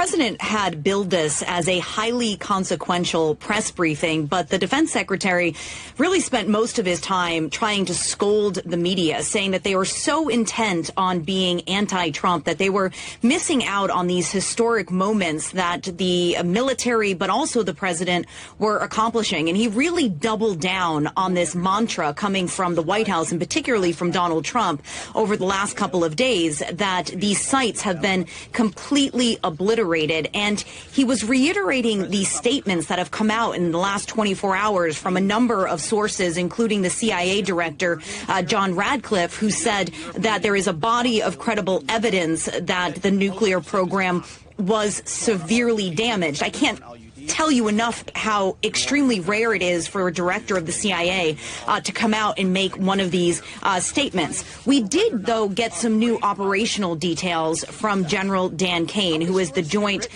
president had billed this as a highly consequential press briefing, but the defense secretary really spent most of his time trying to scold the media, saying that they were so intent on being anti-Trump that they were missing out on these historic moments that the military, but also the president, were accomplishing. And he really doubled down on this mantra coming from the White House, and particularly from Donald Trump, over the last couple of days, that these sites have been completely obliterated. And he was reiterating these statements that have come out in the last 24 hours from a number of sources, including the CIA director, John Radcliffe, who said that there is a body of credible evidence that the nuclear program was severely damaged. I can't tell you enough how extremely rare it is for a director of the CIA to come out and make one of these statements. We did, though, get some new operational details from General Dan Kane, who is the Joint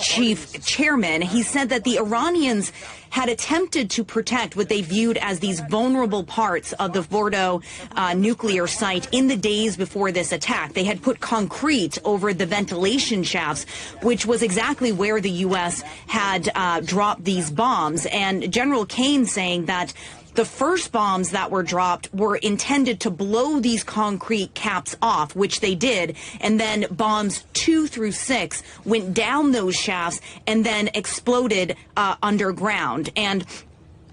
Chief Chairman. He said that the Iranians had attempted to protect what they viewed as these vulnerable parts of the Fordo nuclear site in the days before this attack. They had put concrete over the ventilation shafts, which was exactly where the U.S. had dropped these bombs. And General Kane saying that the first bombs that were dropped were intended to blow these concrete caps off, which they did, and then bombs 2 through 6 went down those shafts and then exploded underground. And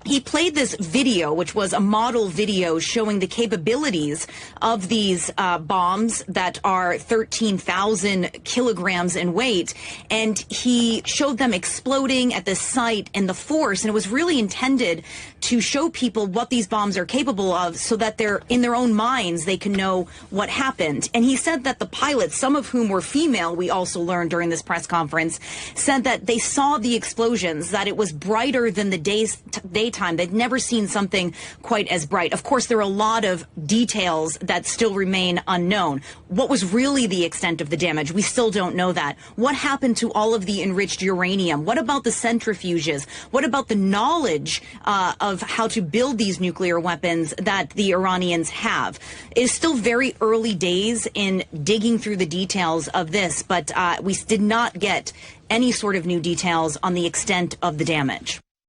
he played this video, which was a model video showing the capabilities of these bombs that are 13,000 kilograms in weight. And he showed them exploding at the site and the force. And it was really intended to show people what these bombs are capable of so that they're in their own minds, they can know what happened. And he said that the pilots, some of whom were female, we also learned during this press conference, said that they saw the explosions, that it was brighter than the daytime. They'd never seen something quite as bright. Of course, there are a lot of details that still remain unknown. What was really the extent of the damage? We still don't know that. What happened to all of the enriched uranium? What about the centrifuges? What about the knowledge of how to build these nuclear weapons that the Iranians have? It is still very early days in digging through the details of this, but we did not get any sort of new details on the extent of the damage.